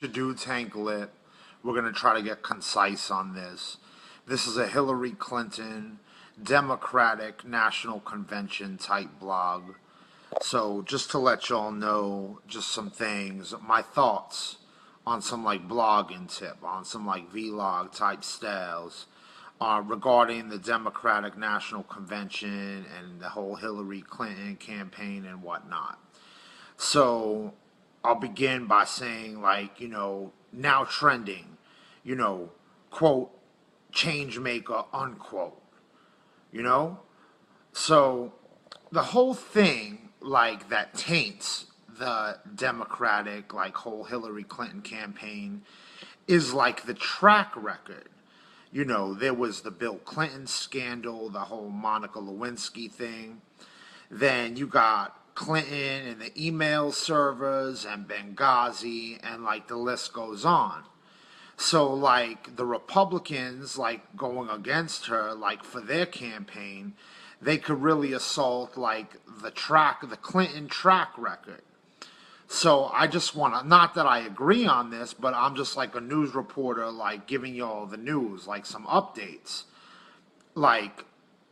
To do Tank Lip, we're going to try to get concise on this. This is a Hillary Clinton Democratic National Convention type blog. So just to let y'all know just some things, my thoughts on some like blogging tip, on some like vlog type styles regarding the Democratic National Convention and the whole Hillary Clinton campaign and whatnot. So I'll begin by saying, like, now trending, quote, change maker, unquote, you know? So the whole thing, like, that taints the Democratic, like, whole Hillary Clinton campaign is like the track record. There was the Bill Clinton scandal, the whole Monica Lewinsky thing. Then you got Clinton and the email servers and Benghazi, and like the list goes on. So like the Republicans, like going against her, like for their campaign, they could really assault like the Clinton track record. So I just want to, not that I agree on this, but I'm just like a news reporter, like giving y'all the news, like some updates. Like,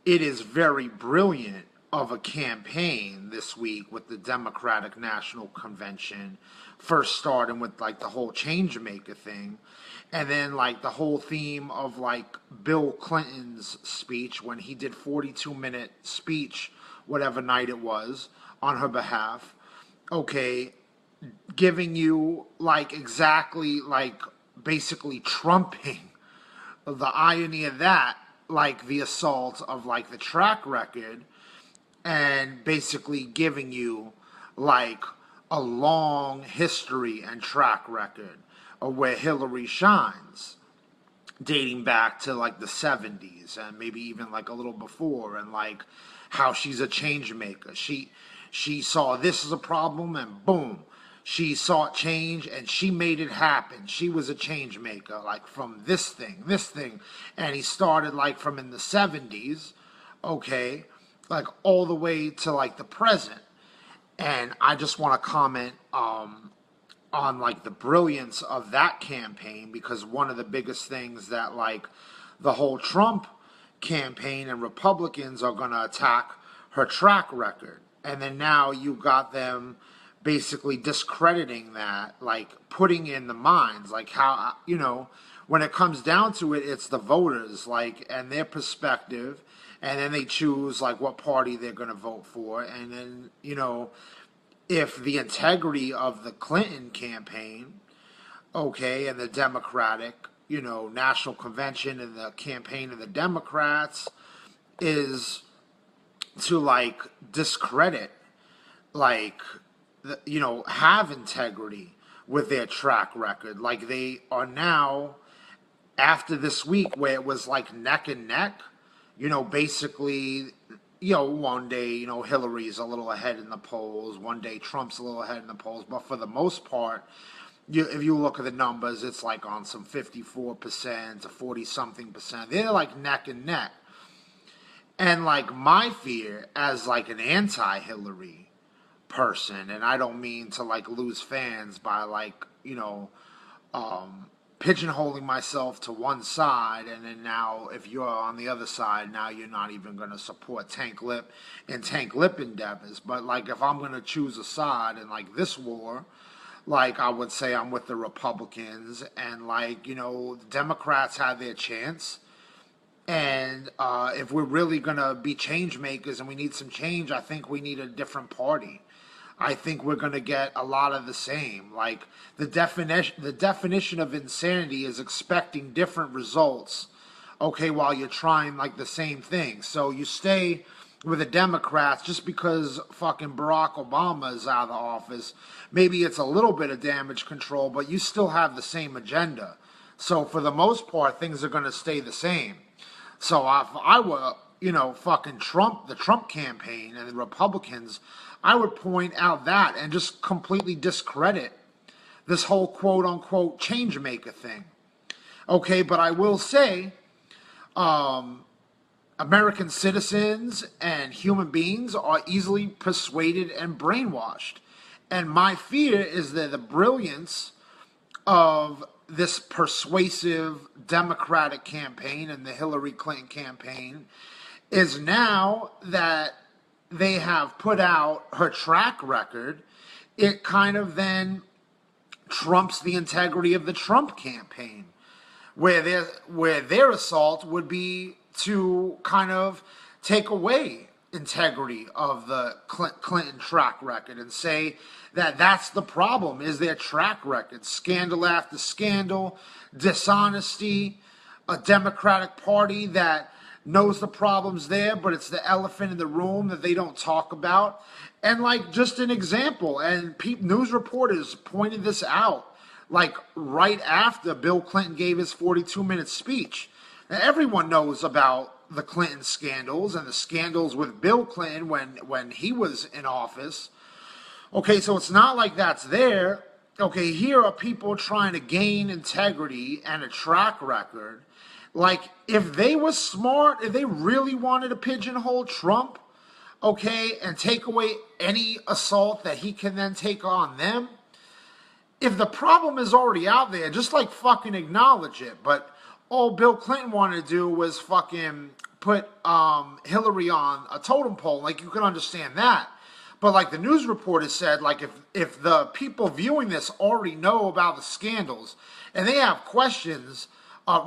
it is very brilliant of a campaign this week with the Democratic National Convention, first starting with like the whole change maker thing, and then like the whole theme of like Bill Clinton's speech when he did 42-minute speech, whatever night it was, on her behalf. Okay, giving you like exactly like basically trumping the irony of that, like the assault of like the track record, and basically giving you like a long history and track record of where Hillary shines, dating back to like the 70s and maybe even like a little before, and like how she's a change maker. She saw this as a problem and boom, she sought change and she made it happen. She was a change maker, like from this thing. And he started like from in the 70s, okay, like all the way to like the present. And I just want to comment on like the brilliance of that campaign, because one of the biggest things that like the whole Trump campaign and Republicans are going to attack her track record. And then now you got them basically discrediting that, like putting in the minds, like how, when it comes down to it, it's the voters, like, and their perspective, and then they choose like what party they're going to vote for. And then, if the integrity of the Clinton campaign, okay, and the Democratic, National Convention and the campaign of the Democrats is to like discredit, like, have integrity with their track record. Like they are now, after this week where it was like neck and neck, basically, one day, Hillary's a little ahead in the polls, one day Trump's a little ahead in the polls, but for the most part, if you look at the numbers, it's like on some 54% to 40-something%. They're like neck and neck. And like my fear as like an anti-Hillary person, and I don't mean to like lose fans by like, pigeonholing myself to one side, and then now if you're on the other side, now you're not even going to support Tank Lip and Tank Lip endeavors. But like if I'm going to choose a side in like this war, like I would say I'm with the Republicans, and like, the Democrats had their chance. And if we're really going to be change makers and we need some change, I think we need a different party. I think we're going to get a lot of the same. Like the definition of insanity is expecting different results, okay, while you're trying like the same thing. So you stay with the Democrats just because fucking Barack Obama is out of the office. Maybe it's a little bit of damage control, but you still have the same agenda. So for the most part, things are going to stay the same. So if I were, fucking Trump, the Trump campaign and the Republicans, I would point out that and just completely discredit this whole quote unquote change maker thing. Okay, but I will say, American citizens and human beings are easily persuaded and brainwashed. And my fear is that the brilliance of this persuasive Democratic campaign and the Hillary Clinton campaign is now that they have put out her track record, it kind of then trumps the integrity of the Trump campaign, where their assault would be to kind of take away integrity of the Clinton track record and say that that's the problem, is their track record. Scandal after scandal, dishonesty, a Democratic Party that knows the problem's there, but it's the elephant in the room that they don't talk about. And like just an example, and news reporters pointed this out, like right after Bill Clinton gave his 42-minute speech. Now, everyone knows about the Clinton scandals and the scandals with Bill Clinton when he was in office. Okay, so it's not like that's there. Okay, here are people trying to gain integrity and a track record. Like, if they were smart, if they really wanted to pigeonhole Trump, okay, and take away any assault that he can then take on them, if the problem is already out there, just like fucking acknowledge it. But all Bill Clinton wanted to do was fucking put Hillary on a totem pole. Like, you can understand that. But like the news reporter said, like if the people viewing this already know about the scandals and they have questions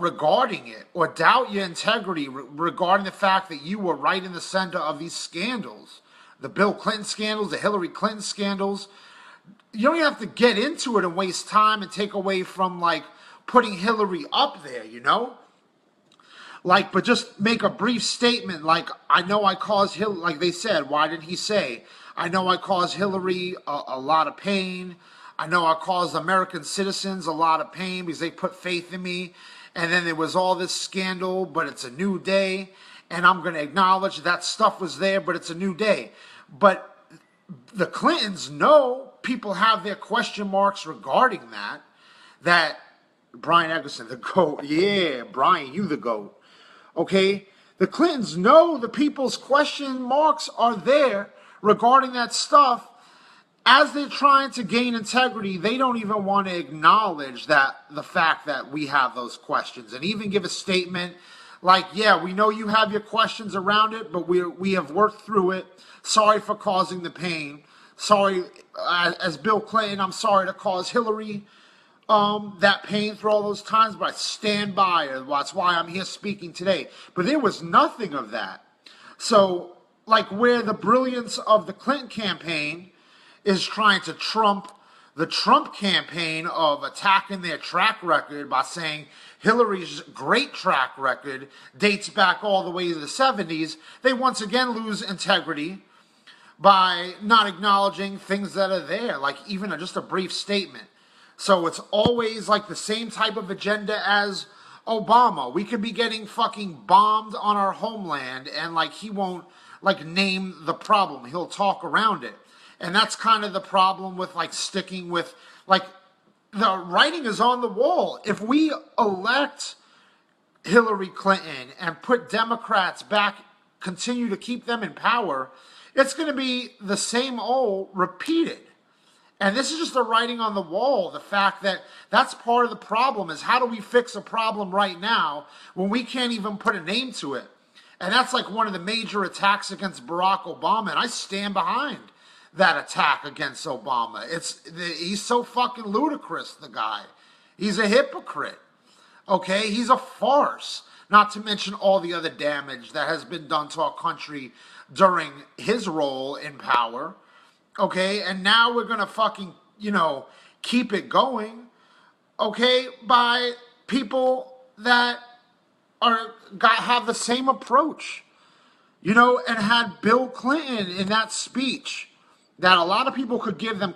regarding it or doubt your integrity regarding the fact that you were right in the center of these scandals, the Bill Clinton scandals, the Hillary Clinton scandals, you don't even have to get into it and waste time and take away from like putting Hillary up there, you know? Like, but just make a brief statement like, I know I caused Hillary, like they said, why did he say? I know I caused Hillary a lot of pain. I know I caused American citizens a lot of pain because they put faith in me. And then there was all this scandal, but it's a new day. And I'm going to acknowledge that stuff was there, but it's a new day. But the Clintons know people have their question marks regarding that Brian Eggerson, the GOAT. Yeah, Brian, you the GOAT. Okay? The Clintons know the people's question marks are there regarding that stuff. As they're trying to gain integrity, they don't even want to acknowledge that the fact that we have those questions and even give a statement like, yeah, we know you have your questions around it, but we have worked through it. Sorry for causing the pain. Sorry, as Bill Clinton, I'm sorry to cause Hillary that pain through all those times, but I stand by it. That's why I'm here speaking today. But there was nothing of that. So, like where the brilliance of the Clinton campaign is trying to trump the Trump campaign of attacking their track record by saying Hillary's great track record dates back all the way to the 70s, they once again lose integrity by not acknowledging things that are there, like even just a brief statement. So it's always like the same type of agenda as Obama. We could be getting fucking bombed on our homeland and like he won't like name the problem. He'll talk around it. And that's kind of the problem with like sticking with like the writing is on the wall. If we elect Hillary Clinton and put Democrats back, continue to keep them in power, it's going to be the same old repeated. And this is just the writing on the wall. The fact that that's part of the problem is how do we fix a problem right now when we can't even put a name to it? And that's like one of the major attacks against Barack Obama. And I stand behind that attack against Obama. He's so fucking ludicrous, the guy. He's a hypocrite. Okay? He's a farce. Not to mention all the other damage that has been done to our country during his role in power. Okay? And now we're going to fucking, keep it going. Okay? By people that have the same approach. And had Bill Clinton in that speech that a lot of people could give them.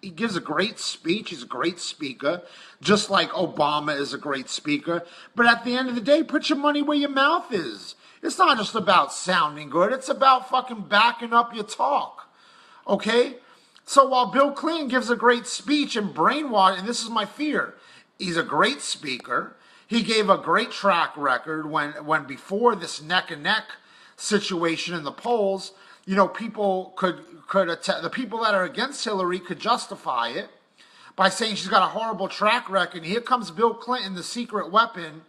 He gives a great speech. He's a great speaker, just like Obama is a great speaker. But at the end of the day, put your money where your mouth is. It's not just about sounding good. It's about fucking backing up your talk. Okay? So while Bill Clinton gives a great speech and brainwash, and this is my fear, he's a great speaker. He gave a great track record when before this neck and neck situation in the polls, people the people that are against Hillary could justify it. by saying she's got a horrible track record. Here comes Bill Clinton, the secret weapon,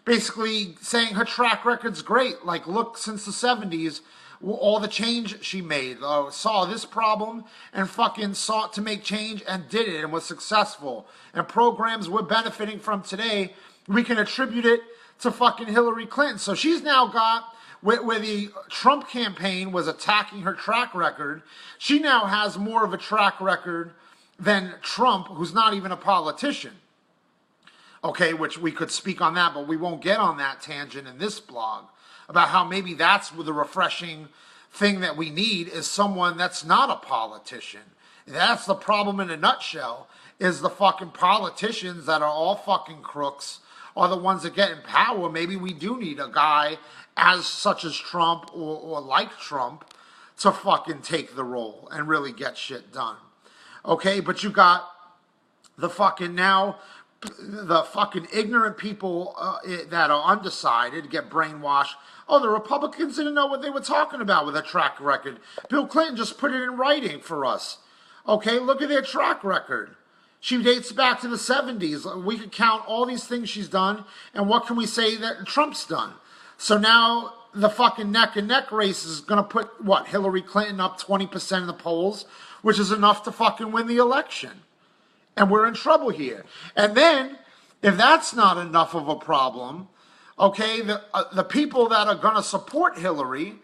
basically saying her track record's great. Like, look, since the 70s, all the change she made, saw this problem and fucking sought to make change and did it and was successful. And programs we're benefiting from today, we can attribute it to fucking Hillary Clinton. So she's now got, where the Trump campaign was attacking her track record, she now has more of a track record than Trump, who's not even a politician. Okay, which we could speak on that, but we won't get on that tangent in this blog, about how maybe that's the refreshing thing that we need, is someone that's not a politician. That's the problem in a nutshell, is the fucking politicians that are all fucking crooks are the ones that get in power. Maybe we do need a guy as such as Trump or like Trump to fucking take the role and really get shit done. Okay, but you got the fucking ignorant people that are undecided get brainwashed. Oh, the Republicans didn't know what they were talking about with a track record. Bill Clinton just put it in writing for us. Okay, look at their track record. She dates back to the 70s. We could count all these things she's done, and what can we say that Trump's done? So now the fucking neck and neck race is going to put, Hillary Clinton up 20% in the polls, which is enough to fucking win the election. And we're in trouble here. And then, if that's not enough of a problem, okay, the people that are going to support Hillary,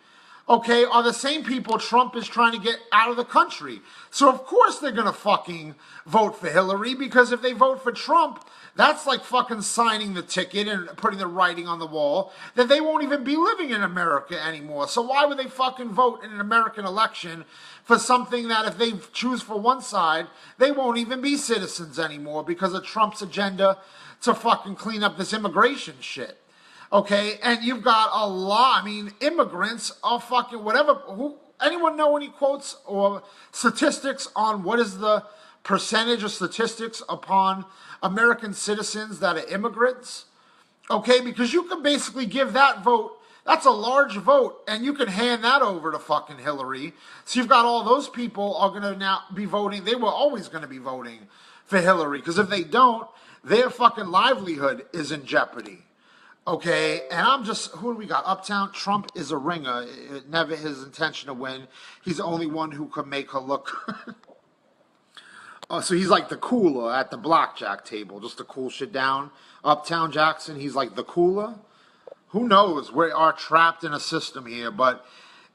okay, are the same people Trump is trying to get out of the country. So of course they're going to fucking vote for Hillary, because if they vote for Trump, that's like fucking signing the ticket and putting the writing on the wall that they won't even be living in America anymore. So why would they fucking vote in an American election for something that if they choose for one side, they won't even be citizens anymore because of Trump's agenda to fucking clean up this immigration shit? Okay, and you've got a lot, immigrants are fucking anyone know any quotes or statistics on what is the percentage of statistics upon American citizens that are immigrants? Okay, because you can basically give that vote, that's a large vote, and you can hand that over to fucking Hillary. So you've got all those people are going to now be voting, they were always going to be voting for Hillary, because if they don't, their fucking livelihood is in jeopardy. Okay, and who do we got? Uptown, Trump is a ringer. It never his intention to win. He's the only one who could make her look. So he's like the cooler at the blackjack table, just to cool shit down. Uptown Jackson, he's like the cooler. Who knows? We are trapped in a system here, but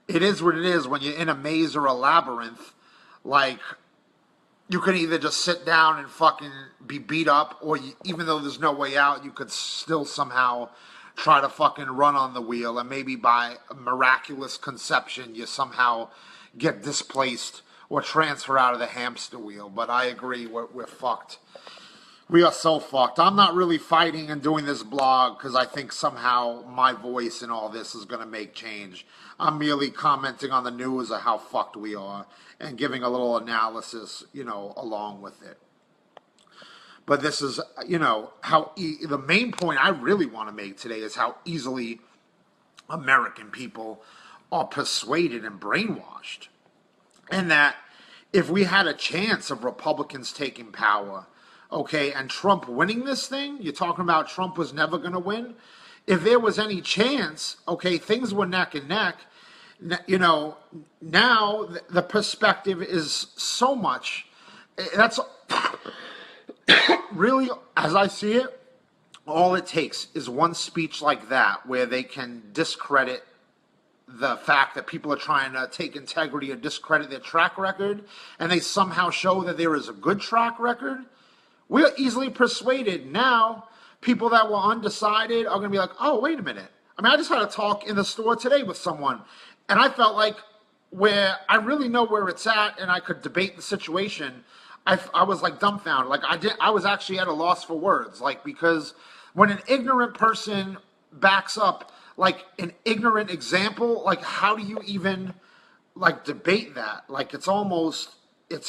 it is what it is when you're in a maze or a labyrinth. Like, you can either just sit down and fucking be beat up, or even though there's no way out, you could still somehow try to fucking run on the wheel, and maybe by a miraculous conception, you somehow get displaced or transfer out of the hamster wheel. But I agree, we're fucked. We are so fucked. I'm not really fighting and doing this blog because I think somehow my voice in all this is going to make change. I'm merely commenting on the news of how fucked we are and giving a little analysis, along with it. But this is, how the main point I really want to make today is how easily American people are persuaded and brainwashed. And that if we had a chance of Republicans taking power, okay, and Trump winning this thing, you're talking about Trump was never going to win. If there was any chance, okay, things were neck and neck. Now the perspective is so much. That's really, as I see it, all it takes is one speech like that where they can discredit the fact that people are trying to take integrity or discredit their track record, and they somehow show that there is a good track record. We're easily persuaded. Now, people that were undecided are going to be like, oh, wait a minute. I just had a talk in the store today with someone, and I felt like where I really know where it's at and I could debate the situation, I was like dumbfounded. Like I was actually at a loss for words. Like, because when an ignorant person backs up like an ignorant example, like how do you even like debate that? Like it's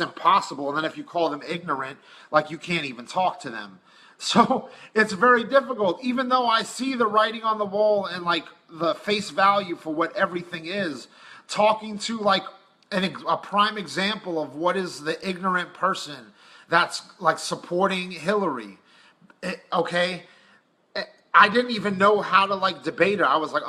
impossible. And then if you call them ignorant, like you can't even talk to them. So it's very difficult, even though I see the writing on the wall and like the face value for what everything is, talking to like a prime example of what is the ignorant person that's like supporting Hillary. Okay, I didn't even know how to like debate her. I was like,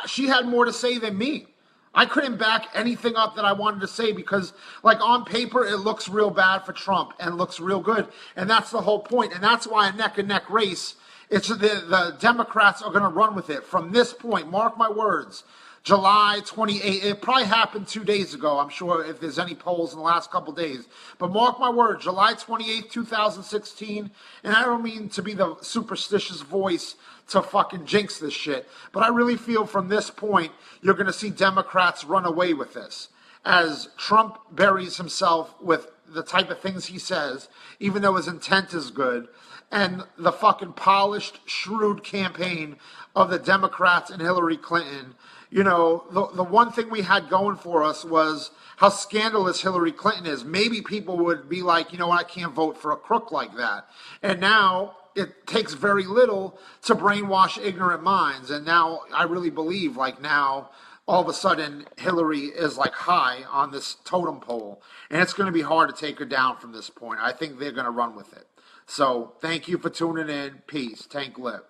she had more to say than me. I couldn't back anything up that I wanted to say because, like, on paper, it looks real bad for Trump and looks real good. And that's the whole point. And that's why a neck and neck race, it's the Democrats are going to run with it from this point. Mark my words. July 28th, it probably happened 2 days ago, I'm sure, if there's any polls in the last couple days. But mark my words, July 28th, 2016, and I don't mean to be the superstitious voice to fucking jinx this shit, but I really feel from this point, you're going to see Democrats run away with this. As Trump buries himself with the type of things he says, even though his intent is good, and the fucking polished, shrewd campaign of the Democrats and Hillary Clinton. You know, the one thing we had going for us was how scandalous Hillary Clinton is. Maybe people would be like, you know what, I can't vote for a crook like that. And now it takes very little to brainwash ignorant minds. And now I really believe, like, now all of a sudden Hillary is like high on this totem pole. And it's going to be hard to take her down from this point. I think they're going to run with it. So thank you for tuning in. Peace. Tank Lip.